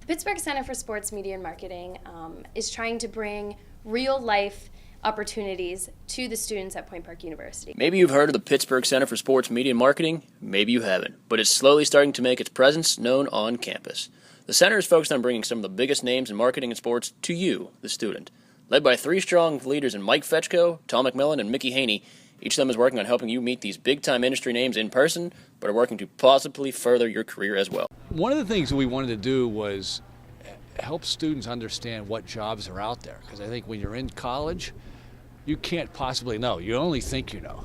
Pittsburgh Center for Sports Media and Marketing is trying to bring real-life opportunities to the students at Point Park University. Maybe you've heard of the Pittsburgh Center for Sports Media and Marketing, maybe you haven't, but it's slowly starting to make its presence known on campus. The center is focused on bringing some of the biggest names in marketing and sports to you, the student. Led by three strong leaders in Mike Fetchko, Tom McMillan, and Mickey Haney, each of them is working on helping you meet these big-time industry names in person, but are working to possibly further your career as well. One of the things we wanted to do was help students understand what jobs are out there, because I think when you're in college, you can't possibly know. You only think you know.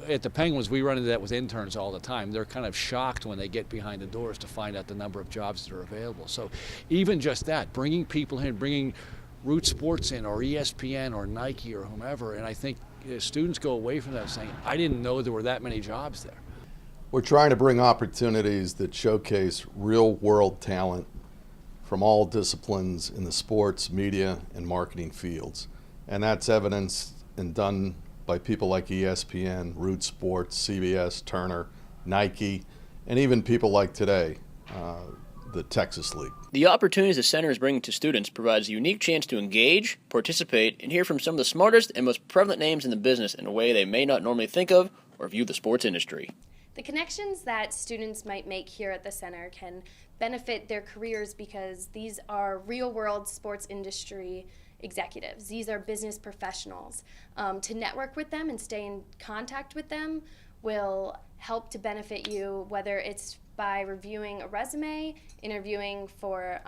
At the Penguins, we run into that with interns all the time. They're kind of shocked when they get behind the doors to find out the number of jobs that are available. So even just that, bringing people in, bringing Root Sports in, or ESPN, or Nike, or whomever, and I think students go away from that saying, I didn't know there were that many jobs there. We're trying to bring opportunities that showcase real-world talent from all disciplines in the sports, media, and marketing fields. And that's evidenced and done by people like ESPN, Root Sports, CBS, Turner, Nike, and even people like today, the Texas League. The opportunities the center is bringing to students provides a unique chance to engage, participate, and hear from some of the smartest and most prevalent names in the business in a way they may not normally think of or view the sports industry. The connections that students might make here at the center can benefit their careers because these are real-world sports industry executives. These are business professionals. To network with them and stay in contact with them will help to benefit you, whether it's by reviewing a resume, interviewing for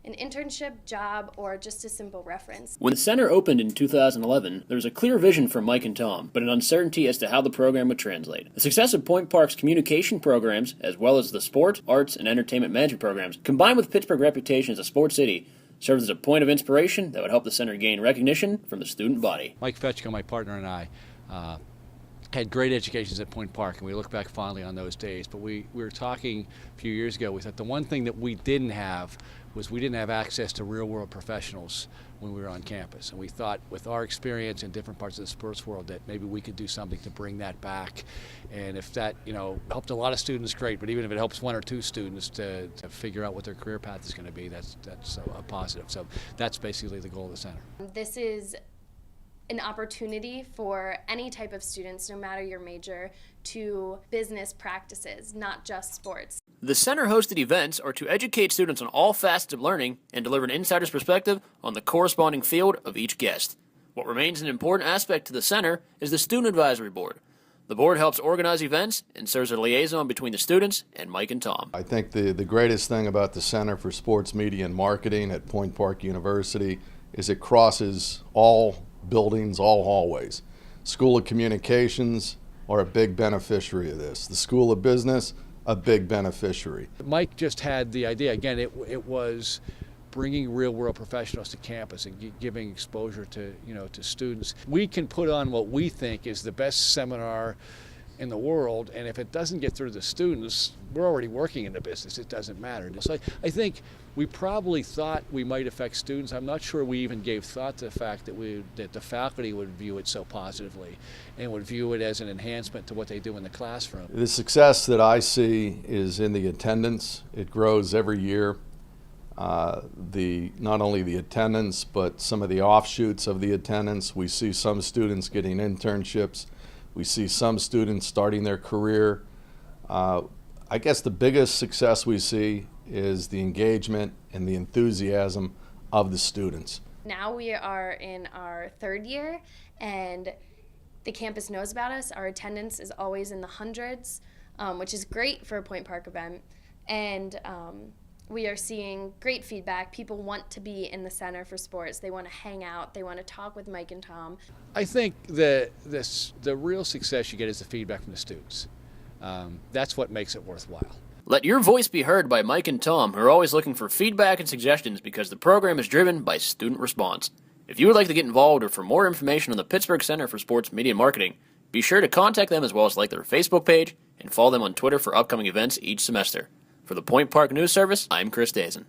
an internship, job, or just a simple reference. When the center opened in 2011, there was a clear vision for Mike and Tom, but an uncertainty as to how the program would translate. The success of Point Park's communication programs, as well as the sport, arts, and entertainment management programs, combined with Pittsburgh's reputation as a sports city, served as a point of inspiration that would help the center gain recognition from the student body. Mike Fetchko, my partner, and I had great educations at Point Park, and we look back fondly on those days. But we were talking a few years ago, we thought the one thing that we didn't have was we didn't have access to real-world professionals when we were on campus. And we thought with our experience in different parts of the sports world that maybe we could do something to bring that back. And if that, helped a lot of students, great. But even if it helps one or two students to figure out what their career path is going to be, that's a positive. So that's basically the goal of the center. This is an opportunity for any type of students, no matter your major, to business practices, not just sports. The center hosted events are to educate students on all facets of learning and deliver an insider's perspective on the corresponding field of each guest. What remains an important aspect to the center is the Student Advisory Board. The board helps organize events and serves as a liaison between the students and Mike and Tom. I think the greatest thing about the Center for Sports Media and Marketing at Point Park University is it crosses all buildings, all hallways. School of Communications are a big beneficiary of this. The School of Business, a big beneficiary. Mike just had the idea. Again, it was bringing real-world professionals to campus and giving exposure to students. We can put on what we think is the best seminar in the world, and if it doesn't get through to the students, we're already working in the business. It doesn't matter. So I think we probably thought we might affect students. I'm not sure we even gave thought to the fact that the faculty would view it so positively and would view it as an enhancement to what they do in the classroom. The success that I see is in the attendance. It grows every year. Not only the attendance, but some of the offshoots of the attendance. We see some students getting internships. We see some students starting their career. I guess the biggest success we see is the engagement and the enthusiasm of the students. Now we are in our third year, and the campus knows about us. Our attendance is always in the hundreds, which is great for a Point Park event. And we are seeing great feedback. People want to be in the Center for Sports. They want to hang out. They want to talk with Mike and Tom. I think the real success you get is the feedback from the students. That's what makes it worthwhile. Let your voice be heard by Mike and Tom, who are always looking for feedback and suggestions because the program is driven by student response. If you would like to get involved or for more information on the Pittsburgh Center for Sports Media and Marketing, be sure to contact them as well as like their Facebook page and follow them on Twitter for upcoming events each semester. For the Point Park News Service, I'm Chris Dazen.